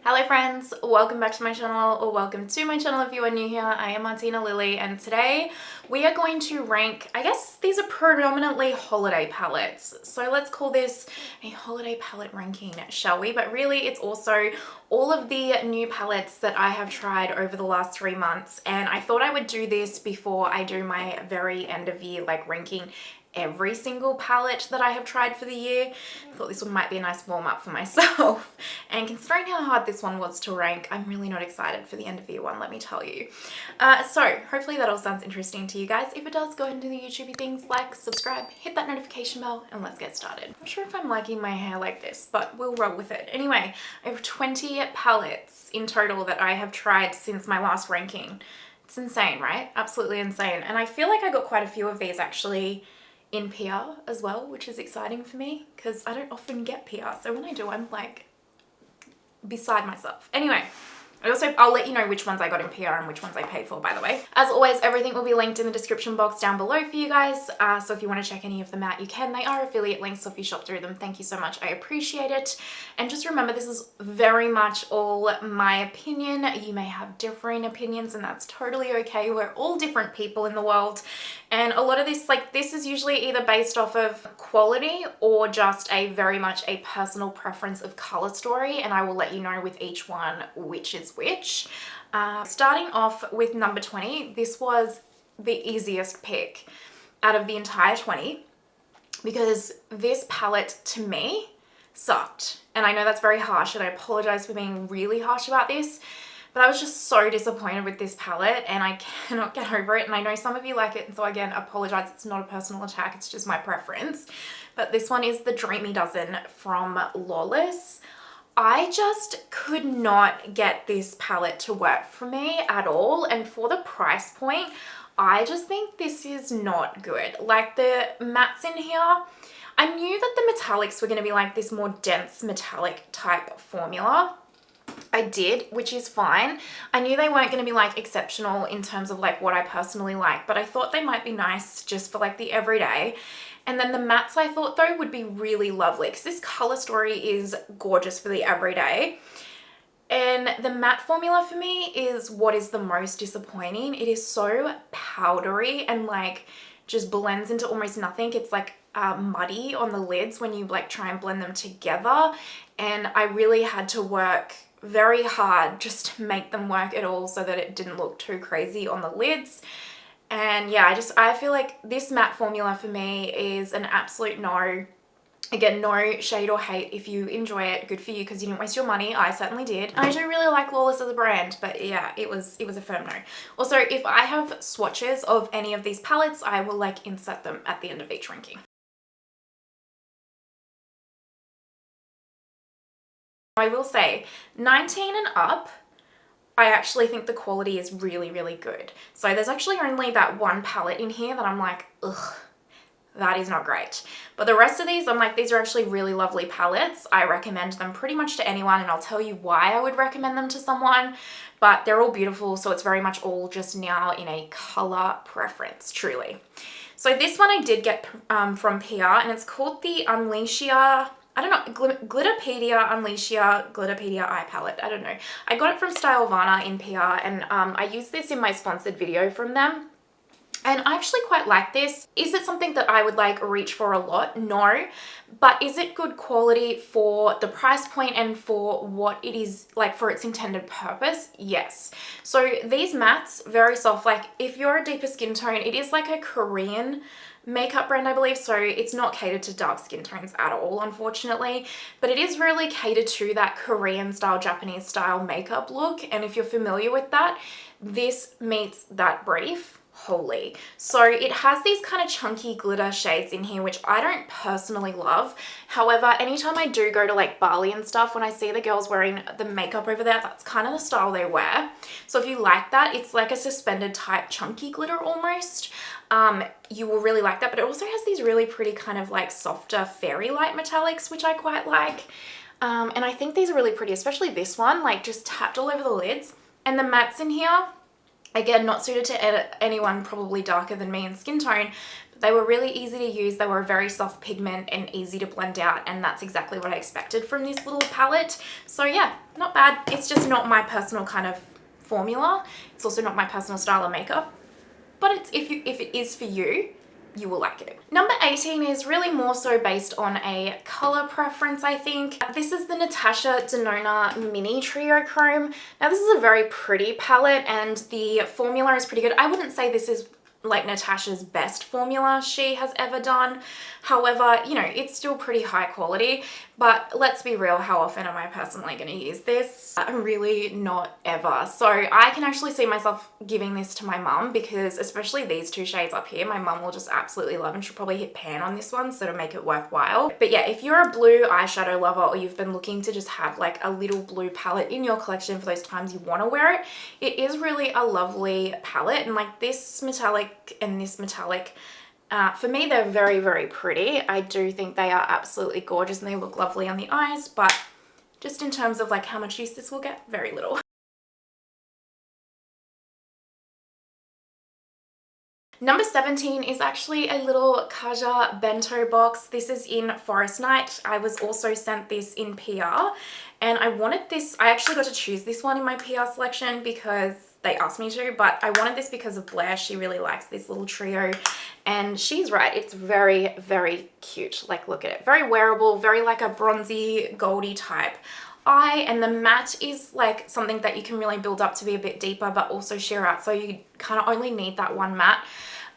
Hello friends, welcome back to my channel, or welcome to my channel if you are new here. I am Martina Lily, and today we are going to rank, I guess these are predominantly holiday palettes. So let's call this a holiday palette ranking, shall we? But really it's also all of the new palettes that I have tried over the last 3 months, and I thought I would do this before I do my very end of year ranking every single palette that I have tried for the year. I thought this one might be a nice warm up for myself. And considering how hard this one was to rank, I'm really not excited for the end of year one, let me tell you. So hopefully that all sounds interesting to you guys. If it does, go ahead and do the YouTubey things, like, subscribe, hit that notification bell, and let's get started. I'm not sure if I'm liking my hair like this, but we'll roll with it. Anyway, I have 20 palettes in total that I have tried since my last ranking. It's insane, right? Absolutely insane. And I feel like I got quite a few of these actually in PR as well, which is exciting for me because I don't often get PR. So when I do, I'm like beside myself. Anyway, I'll let you know which ones I got in PR and which ones I paid for, by the way. As always, everything will be linked in the description box down below for you guys. So if you want to check any of them out, you can. They are affiliate links, so if you shop through them, thank you so much. I appreciate it. And just remember, this is very much all my opinion. You may have differing opinions, and that's totally okay. We're all different people in the world. And a lot of this, this is usually either based off of quality or just a very much a personal preference of color story. And I will let you know with each one which is which. Starting off with number 20, this was the easiest pick out of the entire 20 because this palette to me sucked. And I know that's very harsh, and I apologize for being really harsh about this, but I was just so disappointed with this palette and I cannot get over it. And I know some of you like it, and so again, apologize. It's not a personal attack, it's just my preference. But this one is the Dreamy Dozen from Lawless. I just could not get this palette to work for me at all, and for the price point, I just think this is not good. Like the mattes in here, I knew that the metallics were going to be like this more dense metallic type formula. I did, which is fine. I knew they weren't going to be exceptional in terms of what I personally like, but I thought they might be nice just for the everyday. And then the mattes I thought though would be really lovely because this color story is gorgeous for the everyday. And the matte formula for me is what is the most disappointing. It is so powdery and just blends into almost nothing. It's muddy on the lids when you try and blend them together. And I really had to work very hard just to make them work at all so that it didn't look too crazy on the lids. And yeah, I feel like this matte formula for me is an absolute no. Again, no shade or hate. If you enjoy it, good for you because you didn't waste your money. I certainly did. I do really like Lawless as a brand, but yeah, it was a firm no. Also, if I have swatches of any of these palettes, I will insert them at the end of each ranking. I will say 19 and up, I actually think the quality is really, really good. So there's actually only that one palette in here that I'm like, ugh, that is not great. But the rest of these, I'm like, these are actually really lovely palettes. I recommend them pretty much to anyone, and I'll tell you why I would recommend them to someone. But they're all beautiful, so it's very much all just now in a color preference, truly. So this one I did get from PR, and it's called the Unleashia, I don't know, Glitterpedia Unleashia Glitterpedia Eye Palette. I don't know. I got it from Stylevana in PR, and I used this in my sponsored video from them. And I actually quite like this. Is it something that I would reach for a lot? No. But is it good quality for the price point and for what it is, for its intended purpose? Yes. So these mattes, very soft. If you're a deeper skin tone, it is a Korean makeup brand, I believe, so it's not catered to dark skin tones at all, unfortunately, but it is really catered to that Korean style, Japanese style makeup look. And if you're familiar with that, this meets that brief wholly. So it has these kind of chunky glitter shades in here, which I don't personally love. However, anytime I do go to Bali and stuff, when I see the girls wearing the makeup over there, that's kind of the style they wear. So if you like that, it's like a suspended type chunky glitter almost. You will really like that, but it also has these really pretty kind of softer fairy light metallics, which I quite like. And I think these are really pretty, especially this one, just tapped all over the lids. And the mattes in here, again, not suited to anyone probably darker than me in skin tone. They were really easy to use. They were a very soft pigment and easy to blend out, and that's exactly what I expected from this little palette. So yeah, not bad. It's just not my personal kind of formula. It's also not my personal style of makeup, but it's if it is for you, you will like it. Number 18 is really more so based on a color preference, I think. This is the Natasha Denona Mini Trio Chrome. Now this is a very pretty palette and the formula is pretty good. I wouldn't say this is like Natasha's best formula she has ever done. However, you know, it's still pretty high quality, but let's be real, how often am I personally going to use this? Really not ever. So I can actually see myself giving this to my mum because especially these two shades up here, my mum will just absolutely love and she'll probably hit pan on this one, so to make it worthwhile. But yeah, if you're a blue eyeshadow lover or you've been looking to just have like a little blue palette in your collection for those times you want to wear it, it is really a lovely palette. And like this metallic and this metallic, for me, they're very, very pretty. I do think they are absolutely gorgeous and they look lovely on the eyes, but just in terms of like how much use this will get, very little. Number 17 is actually a little Kaja Bento box. This is in Forest Night. I was also sent this in PR and I wanted this. I actually got to choose this one in my PR selection because they asked me to, but I wanted this because of Blair. She really likes this little trio and she's right. It's very, very cute. Like, look at it. Very wearable, very like a bronzy, goldy type eye, and the matte is like something that you can really build up to be a bit deeper but also sheer out, so you kind of only need that one matte.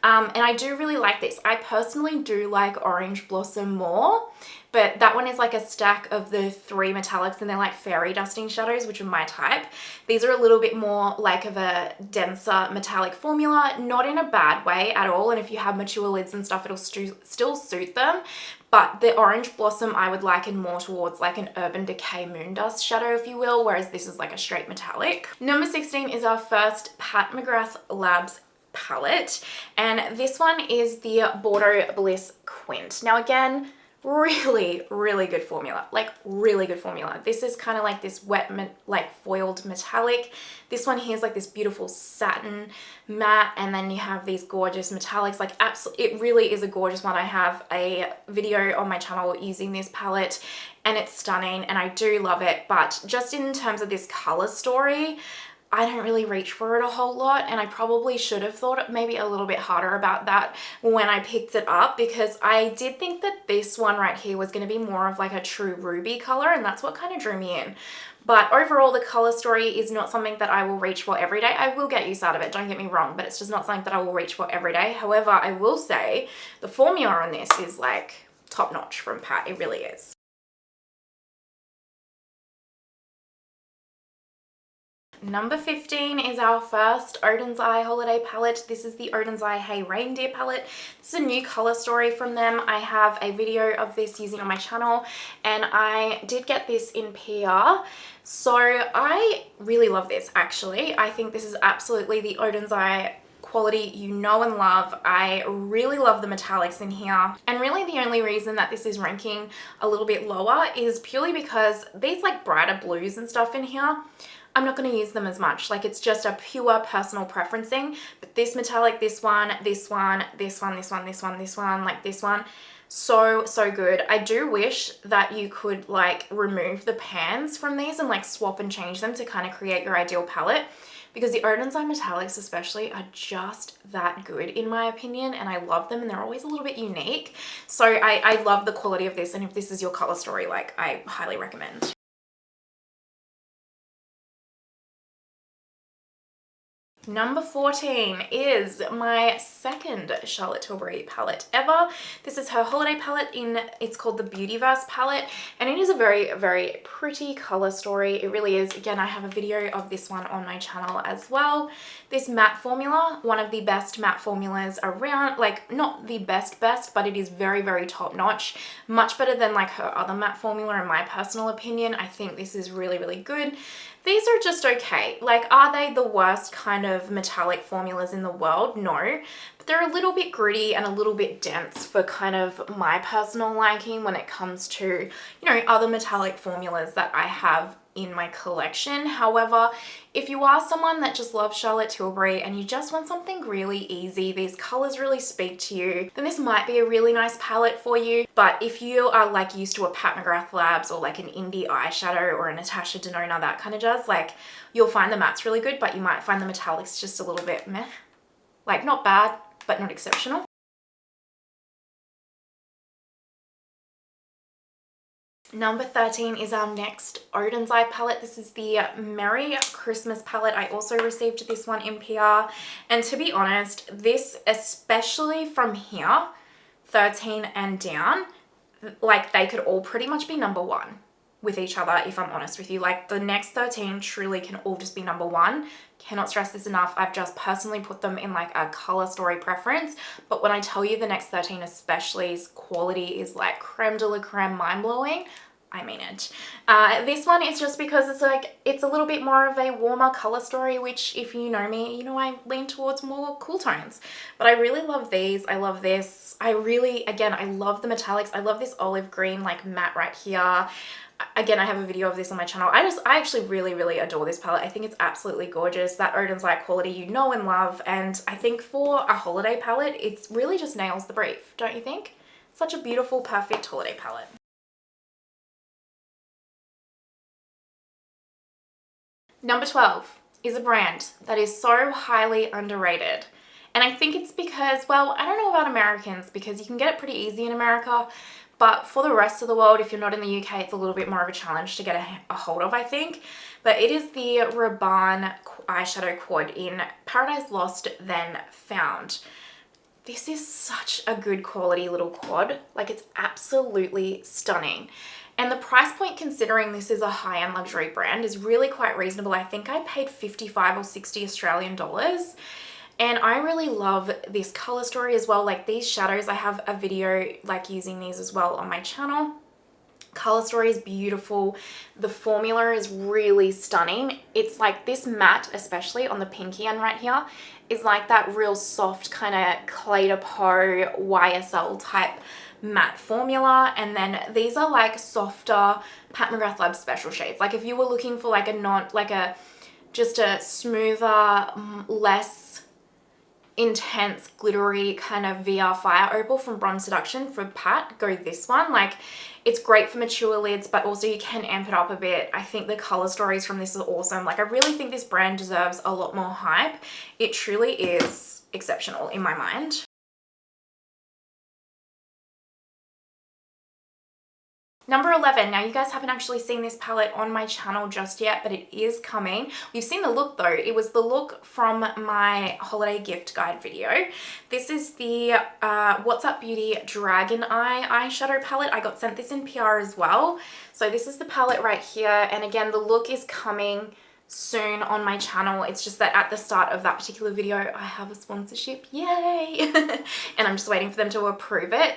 And I do really like this. I personally do like Orange Blossom more, but that one is like a stack of the 3 metallics and they're like fairy dusting shadows, which are my type. These are a little bit more like of a denser metallic formula, not in a bad way at all, and if you have mature lids and stuff, it'll still suit them. But the Orange Blossom I would liken more towards like an Urban Decay Moondust shadow, if you will, whereas this is like a straight metallic. Number 16 is our first Pat McGrath Labs palette, and this one is the Bordeaux Bliss Quint. Now again, really, really good formula, like really good formula. This is kind of like this wet, like foiled metallic. This one here is like this beautiful satin matte, and then you have these gorgeous metallics. Like absolutely, it really is a gorgeous one. I have a video on my channel using this palette and it's stunning and I do love it, but just in terms of this color story, I don't really reach for it a whole lot, and I probably should have thought maybe a little bit harder about that when I picked it up, because I did think that this one right here was going to be more of like a true ruby color, and that's what kind of drew me in. But overall, the color story is not something that I will reach for every day. I will get use out of it, don't get me wrong, but it's just not something that I will reach for every day. However, I will say the formula on this is like top notch from Pat. It really is. Number 15 is our first Odins Eye holiday palette. This is the Odins Eye Hey Reindeer palette. This is a new color story from them. I have a video of this using on my channel and I did get this in PR. So I really love this actually. I think this is absolutely the Odins Eye quality you know and love. I really love the metallics in here, and really the only reason that this is ranking a little bit lower is purely because these like brighter blues and stuff in here, I'm not going to use them as much. Like, it's just a pure personal preferencing. But this metallic, this one, this one, this one, this one, this one, this one, like this one, so good. I do wish that you could like remove the pans from these and like swap and change them to kind of create your ideal palette, because the Odins Eye metallics especially are just that good in my opinion, and I love them and they're always a little bit unique. So I love the quality of this, and if this is your color story, like, I highly recommend. Number 14 is my second Charlotte Tilbury palette ever. This is her holiday palette it's called the Beautyverse palette, and it is a very, very pretty color story. It really is. Again, I have a video of this one on my channel as well. This matte formula, one of the best matte formulas around, like not the best, but it is very, very top notch. Much better than like her other matte formula in my personal opinion. I think this is really, really good. These are just okay. Like, are they the worst kind of metallic formulas in the world? No, but they're a little bit gritty and a little bit dense for kind of my personal liking when it comes to, you know, other metallic formulas that I have in my collection. However, if you are someone that just loves Charlotte Tilbury and you just want something really easy, these colors really speak to you, then this might be a really nice palette for you. But if you are like used to a Pat McGrath Labs or like an indie eyeshadow or a Natasha Denona, that kind of jazz, like you'll find the mattes really good, but you might find the metallics just a little bit meh. Like not bad, but not exceptional. Number 13 is our next Odins Eye palette. This is the Merry Christmas palette. I also received this one in PR. And to be honest, this, especially from here, 13 and down, like they could all pretty much be number one with each other, if I'm honest with you. Like the next 13 truly can all just be number one. Cannot stress this enough. I've just personally put them in like a color story preference. But when I tell you the next 13 especially, quality is like creme de la creme, mind-blowing, I mean it. This one is just because it's like, it's a little bit more of a warmer color story, which if you know me, you know I lean towards more cool tones. But I really love these. I love this. I really, again, I love the metallics. I love this olive green like matte right here. Again, I have a video of this on my channel. I actually really adore this palette. I think it's absolutely gorgeous. That Odins Eye quality you know and love. And I think for a holiday palette, it really just nails the brief, don't you think? Such a beautiful, perfect holiday palette. Number 12 is a brand that is so highly underrated. And I think it's because, well, I don't know about Americans because you can get it pretty easy in America. But for the rest of the world, if you're not in the UK, it's a little bit more of a challenge to get a hold of, I think. But it is the Rakan eyeshadow quad in Paradise Lost Then Found. This is such a good quality little quad. Like it's absolutely stunning. And the price point, considering this is a high-end luxury brand, is really quite reasonable. I think I paid 55 or 60 Australian dollars. And I really love this color story as well. Like these shadows, I have a video like using these as well on my channel. Color story is beautiful. The formula is really stunning. It's like this matte, especially on the pinky end right here, is like that real soft kind of Clé de Peau YSL type matte formula. And then these are like softer Pat McGrath Labs special shades. Like if you were looking for like just a smoother, less intense glittery kind of VR Fire Opal from Bronze Seduction for Pat, go this one. Like it's great for mature lids, but also you can amp it up a bit. I think the color stories from this are awesome. Like I really think this brand deserves a lot more hype. It truly is exceptional in my mind. Number 11, now you guys haven't actually seen this palette on my channel just yet, but it is coming. You've seen the look though. It was the look from my holiday gift guide video. This is the What's Up Beauty Dragon Eye eyeshadow palette. I got sent this in PR as well. So this is the palette right here. And again, the look is coming soon on my channel. It's just that at the start of that particular video, I have a sponsorship, yay! And I'm just waiting for them to approve it.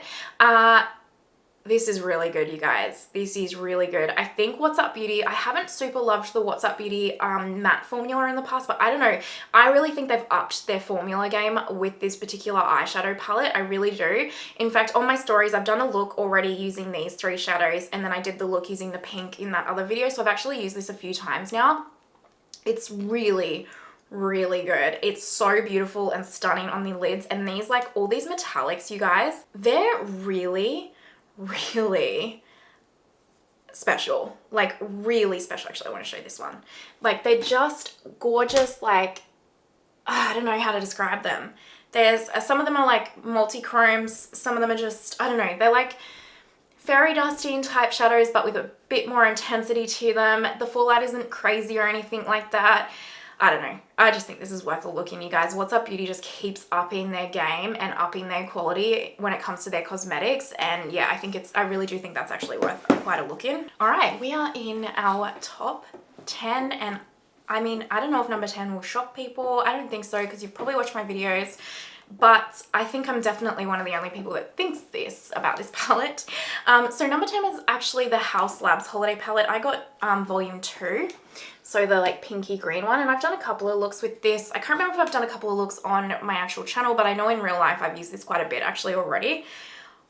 This is really good, you guys. This is really good. I think What's Up Beauty, I haven't super loved the What's Up Beauty matte formula in the past, but I don't know. I really think they've upped their formula game with this particular eyeshadow palette. I really do. In fact, on my stories, I've done a look already using these three shadows, and then I did the look using the pink in that other video. So I've actually used this a few times now. It's really good. It's so beautiful and stunning on the lids. And these, like all these metallics, you guys, they're really special. Like really special. Actually, I want to show you this one. Like they're just gorgeous. Like I don't know how to describe them. There's some of them are like multi-chromes. Some of them are just, I don't know, they're like fairy dusting type shadows but with a bit more intensity to them. The fallout isn't crazy or anything like that. I don't know. I just think this is worth a look in, you guys. What's Up Beauty just keeps upping their game and upping their quality when it comes to their cosmetics. And yeah, I really do think that's actually worth quite a look in. All right, we are in our top 10. And I mean, I don't know if number 10 will shock people. I don't think so because you've probably watched my videos. But I think I'm definitely one of the only people that thinks this about this palette. So number 10 is actually the Haus Labs Holiday Palette. I got volume 2. So the like pinky green one, and I've done a couple of looks with this. I can't remember if I've done a couple of looks on my actual channel, but I know in real life I've used this quite a bit actually already.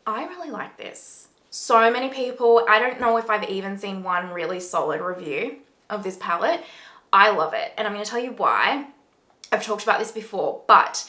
I really like this. So many people, I don't know if I've even seen one really solid review of this palette. I love it, and I'm going to tell you why. I've talked about this before, but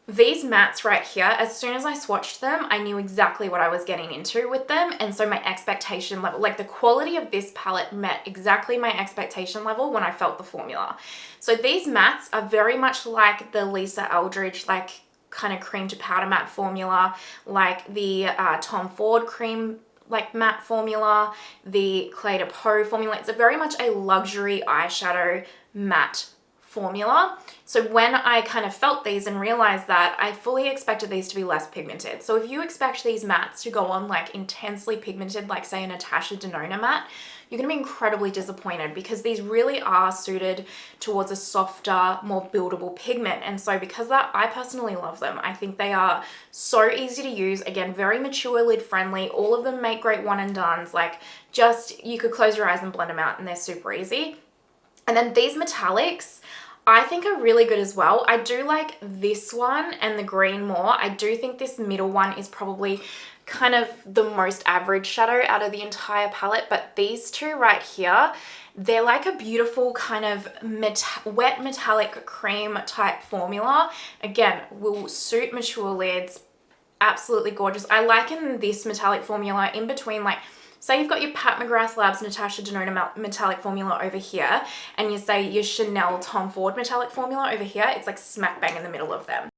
these mattes right here, as soon as I swatched them, I knew exactly what I was getting into with them. And so my expectation level, like the quality of this palette met exactly my expectation level when I felt the formula. So these mattes are very much like the Lisa Eldridge, like kind of cream to powder matte formula, like the Tom Ford cream like matte formula, the Clé de Peau formula. It's very much a luxury eyeshadow matte formula. So when I kind of felt these and realized that, I fully expected these to be less pigmented. So if you expect these mattes to go on like intensely pigmented, like say a Natasha Denona matte, you're gonna be incredibly disappointed because these really are suited towards a softer, more buildable pigment. And so because of that, I personally love them. I think they are so easy to use. Again, very mature lid friendly. All of them make great one and dones. Like just, you could close your eyes and blend them out and they're super easy. And then these metallics, I think are really good as well. I do like this one and the green more. I do think this middle one is probably kind of the most average shadow out of the entire palette, but these two right here, they're like a beautiful kind of wet metallic cream type formula. Again, will suit mature lids. Absolutely gorgeous. I liken this metallic formula in between, like, say you've got your Pat McGrath Labs Natasha Denona metallic formula over here, and you say your Chanel Tom Ford metallic formula over here. It's like smack bang in the middle of them.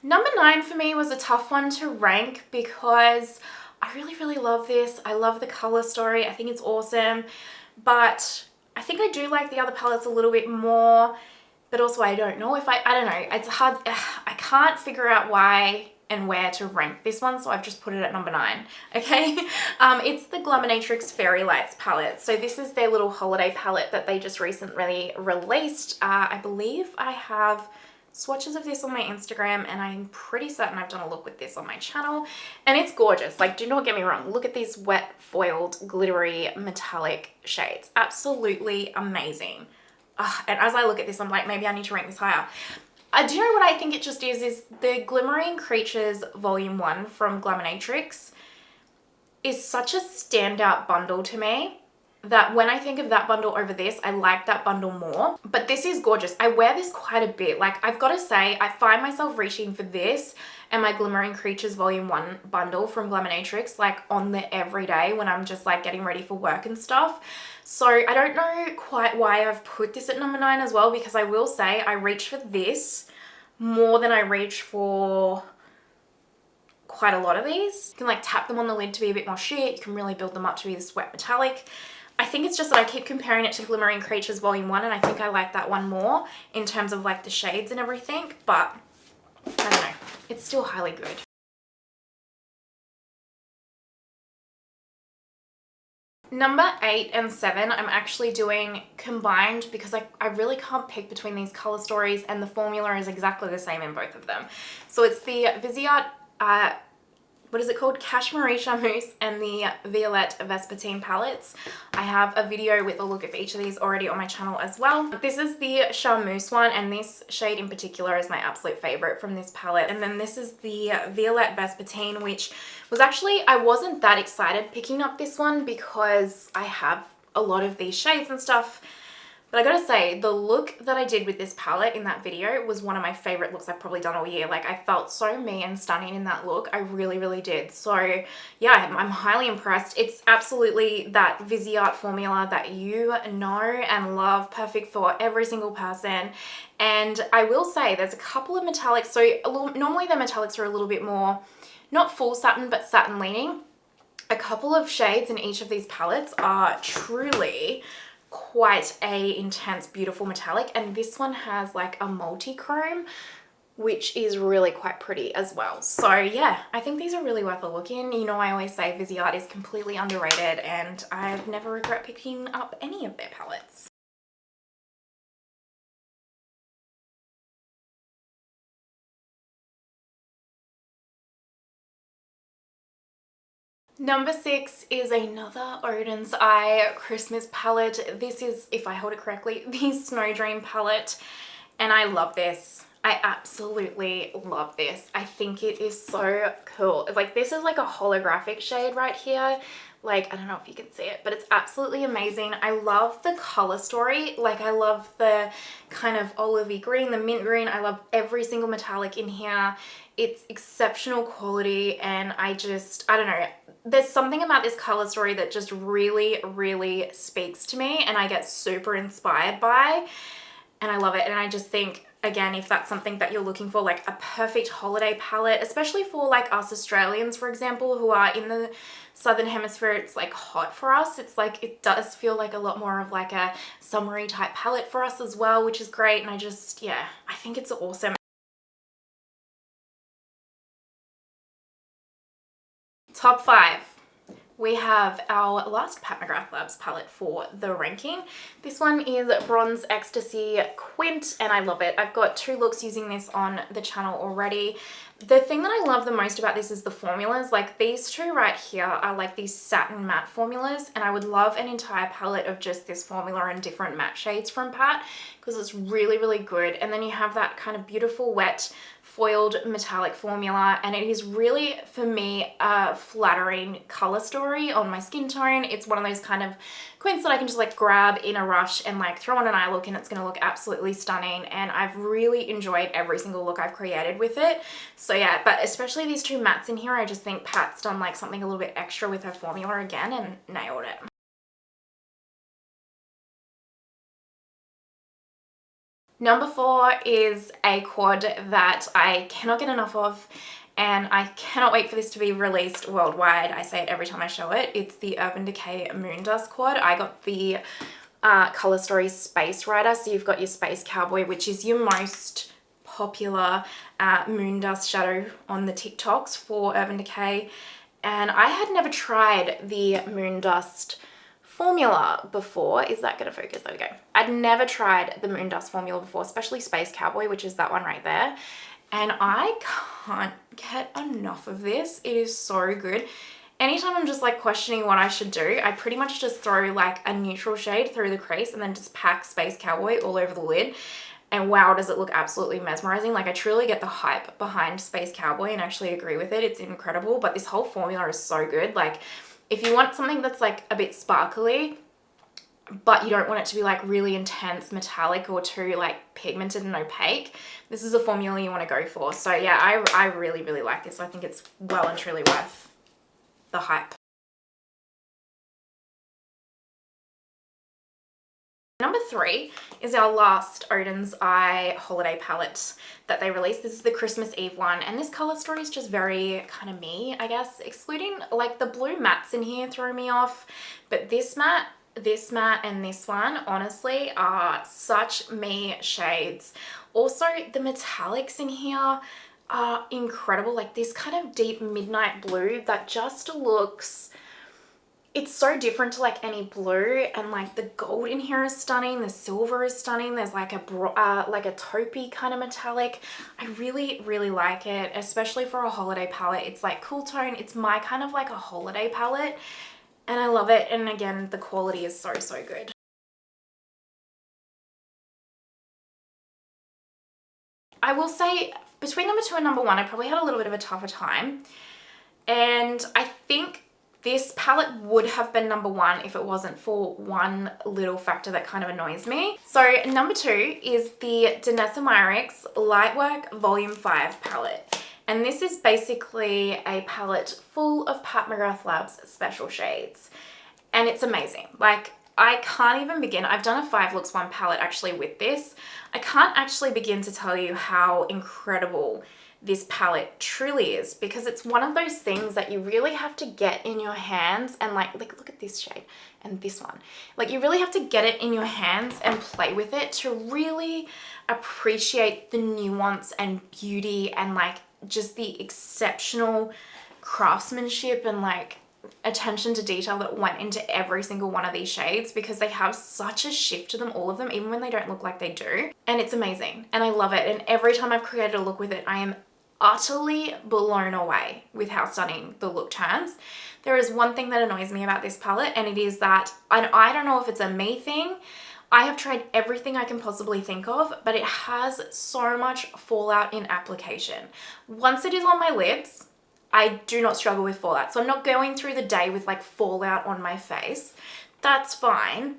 Number 9 for me was a tough one to rank because I really love this. I love the color story. I think it's awesome, but I think I do like the other palettes a little bit more, but also I don't know if I don't know. It's hard. I can't figure out why and where to rank this one, so I've just put it at number 9, okay? It's the Glaminatrix Fairy Lights palette. So this is their little holiday palette that they just recently released. I believe I have swatches of this on my Instagram, and I'm pretty certain I've done a look with this on my channel, and it's gorgeous. Like, do not get me wrong, look at these wet foiled glittery metallic shades. Absolutely amazing. And as I look at this, I'm like, maybe I need to rank this higher. Do you know what I think it just is the Glimmering Creatures Volume 1 from Glaminatrix is such a standout bundle to me that when I think of that bundle over this, I like that bundle more. But this is gorgeous. I wear this quite a bit. Like, I've got to say, I find myself reaching for this and my Glimmering Creatures Volume 1 bundle from Glaminatrix, like, on the everyday when I'm just, like, getting ready for work and stuff. So I don't know quite why I've put this at number 9 as well, because I will say I reach for this more than I reach for quite a lot of these. You can, like, tap them on the lid to be a bit more sheer. You can really build them up to be this wet metallic. I think it's just that I keep comparing it to Glimmering Creatures Volume 1, and I think I like that one more in terms of like the shades and everything, but I don't know. It's still highly good. Number 8 and 7, I'm actually doing combined because I really can't pick between these color stories, and the formula is exactly the same in both of them. So it's the Vizat, what is it called? Cashmere Charmeuse and the Violette Vespertine palettes. I have a video with a look of each of these already on my channel as well. This is the Charmeuse one, and this shade in particular is my absolute favorite from this palette. And then this is the Violette Vespertine, which was actually, I wasn't that excited picking up this one because I have a lot of these shades and stuff. But I gotta say, the look that I did with this palette in that video was one of my favorite looks I've probably done all year. Like, I felt so me and stunning in that look. I really did. So yeah, I'm highly impressed. It's absolutely that Vizat formula that you know and love, perfect for every single person. And I will say there's a couple of metallics. So normally the metallics are a little bit more, not full satin, but satin leaning. A couple of shades in each of these palettes are truly quite a intense, beautiful metallic, and this one has like a multi-chrome, which is really quite pretty as well. So yeah, I think these are really worth a look in. You know, I always say Vizat is completely underrated, and I've never regret picking up any of their palettes. Number 6 is another Odins Eye Christmas palette. This is, if I hold it correctly, the Snow Dream palette, and I love this. I absolutely love this. I think it is so cool. Like, this is like a holographic shade right here. Like, I don't know if you can see it, but it's absolutely amazing. I love the color story. Like, I love the kind of olivey green, the mint green. I love every single metallic in here. It's exceptional quality, and I don't know. There's something about this color story that just really, really speaks to me, and I get super inspired by, and I love it. And I just think, again, if that's something that you're looking for, like a perfect holiday palette, especially for like us Australians, for example, who are in the southern hemisphere, it's like hot for us. It's like, it does feel like a lot more of like a summery type palette for us as well, which is great. And I just, yeah, I think it's awesome. Top 5. We have our last Pat McGrath Labs palette for the ranking. This one is Bronze Ecstasy Quint, and I love it. I've got 2 looks using this on the channel already. The thing that I love the most about this is the formulas. Like, these 2 right here are like these satin matte formulas, and I would love an entire palette of just this formula and different matte shades from Pat, because it's really, really good. And then you have that kind of beautiful wet foiled metallic formula, and it is really, for me, a flattering color story on my skin tone. It's one of those kind of quints that I can just like grab in a rush and like throw on an eye look, and it's going to look absolutely stunning. And I've really enjoyed every single look I've created with it. So yeah, but especially these 2 mattes in here, I just think Pat's done like something a little bit extra with her formula again and nailed it. Number 4 is a quad that I cannot get enough of, and I cannot wait for this to be released worldwide. I say it every time I show it. It's the Urban Decay Moondust quad. I got the Color Story Space Rider. So you've got your Space Cowboy, which is your most popular moondust shadow on the TikToks for Urban Decay. And I had never tried the moondust formula before. Is that going to focus? There we go. I'd never tried the moondust formula before, especially Space Cowboy, which is that one right there. And I can't get enough of this. It is so good. Anytime I'm just like questioning what I should do, I pretty much just throw like a neutral shade through the crease and then just pack Space Cowboy all over the lid. And wow, does it look absolutely mesmerizing. Like, I truly get the hype behind Space Cowboy and actually agree with it. It's incredible. But this whole formula is so good. Like, if you want something that's like a bit sparkly, but you don't want it to be like really intense metallic or too like pigmented and opaque, this is a formula you want to go for. So yeah, I really, really like this. I think it's well and truly worth the hype. Number 3 is our last Odins Eye holiday palette that they released. This is the Christmas Eve one, and this color story is just very kind of me, I guess. Excluding like the blue mattes in here throw me off, but this matte, and this one honestly are such me shades. Also, the metallics in here are incredible. Like this kind of deep midnight blue that just looks, it's so different to like any blue, and like the gold in here is stunning, the silver is stunning, there's like a taupey kind of metallic. I really, really like it, especially for a holiday palette. It's like cool tone, it's my kind of like a holiday palette, and I love it. And again, the quality is so, so good. I will say between number 2 and number 1, I probably had a little bit of a tougher time, and I think this palette would have been number 1 if it wasn't for one little factor that kind of annoys me. So number 2 is the Danessa Lightwork Volume 5 palette. And this is basically a palette full of Pat McGrath Labs special shades. And it's amazing. Like, I can't even begin. I've done a 5 looks 1 palette actually with this. I can't actually begin to tell you how incredible this palette truly is, because it's one of those things that you really have to get in your hands and like look at this shade and this one. Like, you really have to get it in your hands and play with it to really appreciate the nuance and beauty and like just the exceptional craftsmanship and like attention to detail that went into every single one of these shades, because they have such a shift to them, all of them, even when they don't look like they do. And it's amazing and I love it. And every time I've created a look with it, I am utterly blown away with how stunning the look turns. There is one thing that annoys me about this palette, and it is that, and I don't know if it's a me thing I have tried everything I can possibly think of, but it has so much fallout in application. Once it is on my lips, I do not struggle with fallout. So I'm not going through the day with like fallout on my face. That's fine.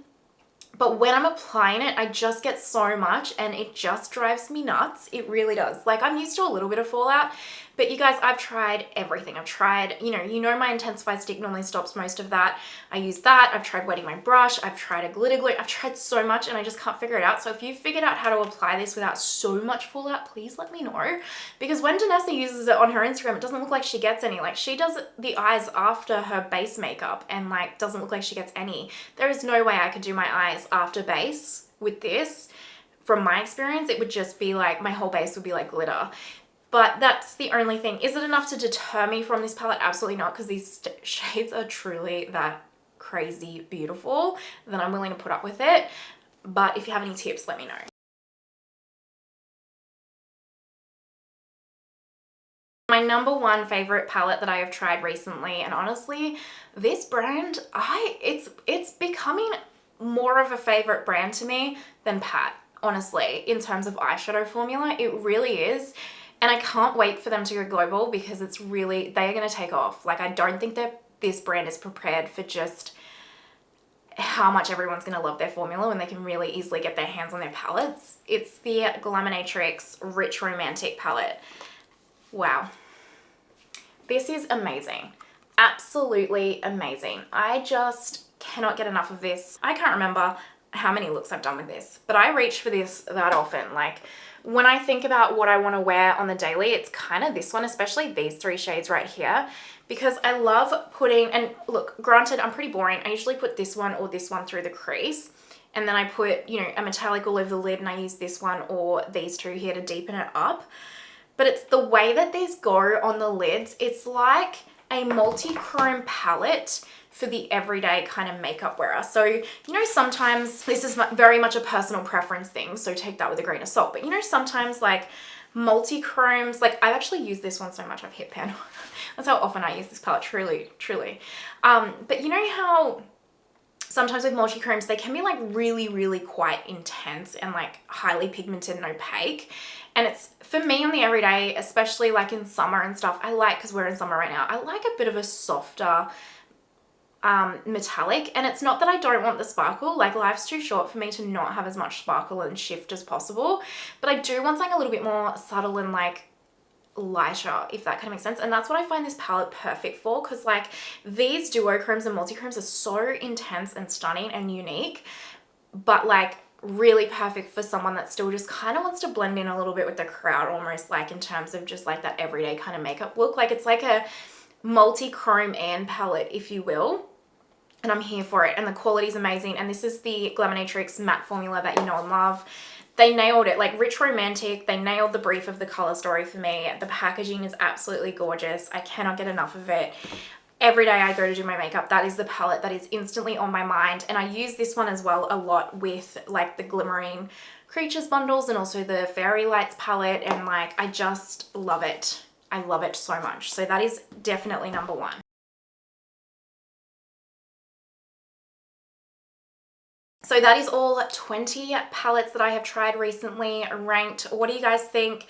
But when I'm applying it, I just get so much and it just drives me nuts. It really does. Like, I'm used to a little bit of fallout, but you guys, I've tried everything. I've tried, you know my Intensify stick normally stops most of that. I use that. I've tried wetting my brush. I've tried a glitter glue. I've tried so much and I just can't figure it out. So if you figured out how to apply this without so much fallout, please let me know. Because when Danessa uses it on her Instagram, it doesn't look like she gets any. Like, she does the eyes after her base makeup and like doesn't look like she gets any. There is no way I could do my eyes after base with this. From my experience, it would just be like, my whole base would be like glitter. But that's the only thing. Is it enough to deter me from this palette? Absolutely not, because these shades are truly that crazy beautiful that I'm willing to put up with it. But if you have any tips, let me know. My number one favorite palette that I have tried recently, and honestly, this brand, it's becoming more of a favorite brand to me than Pat, honestly, in terms of eyeshadow formula. It really is. And I can't wait for them to go global because they are going to take off. Like, I don't think that this brand is prepared for just how much everyone's going to love their formula when they can really easily get their hands on their palettes. It's the Glaminatrix Rich Romantic palette. Wow. This is amazing. Absolutely amazing. I just cannot get enough of this. I can't remember how many looks I've done with this, but I reach for this that often. Like, when I think about what I want to wear on the daily, it's kind of this one, especially these three shades right here, because I love putting, and look, granted, I'm pretty boring. I usually put this one or this one through the crease, and then I put, you know, a metallic all over the lid, and I use this one or these two here to deepen it up. But it's the way that these go on the lids. It's like a multi-chrome palette for the everyday kind of makeup wearer. So, you know, sometimes this is very much a personal preference thing, so take that with a grain of salt. But you know, sometimes like multi-chromes, like I've actually used this one so much I've hit pan. That's how often I use this palette, truly. But you know how sometimes with multi-chromes, they can be like really quite intense and like highly pigmented and opaque. And it's, for me on the everyday, especially like in summer and stuff, I like, because we're in summer right now, I like a bit of a softer metallic. And it's not that I don't want the sparkle, like life's too short for me to not have as much sparkle and shift as possible, but I do want something a little bit more subtle and like lighter, if that kind of makes sense. And that's what I find this palette perfect for, because like these duochromes and multichromes are so intense and stunning and unique, but like really perfect for someone that still just kind of wants to blend in a little bit with the crowd, almost like in terms of just like that everyday kind of makeup look. Like, it's like a multi-chrome and palette, if you will. And I'm here for it. And the quality is amazing. And this is the Glaminatrix matte formula that you know and love. They nailed it. Like, Rich Romantic, they nailed the brief of the color story for me. The packaging is absolutely gorgeous. I cannot get enough of it. Every day I go to do my makeup, that is the palette that is instantly on my mind. And I use this one as well a lot with like the Glimmering Creatures bundles and also the Fairy Lights palette. And like, I just love it. I love it so much. So that is definitely number one. So that is all 20 palettes that I have tried recently, ranked. What do you guys think?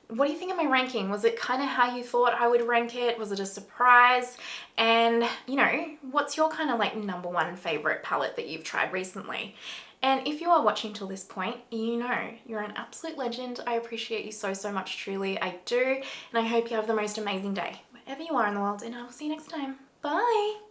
What do you think of my ranking? Was it kind of how you thought I would rank it? Was it a surprise? And, you know, what's your kind of like number one favorite palette that you've tried recently? And if you are watching till this point, you know you're an absolute legend. I appreciate you so much, truly. I do. And I hope you have the most amazing day wherever you are in the world, and I will see you next time. Bye.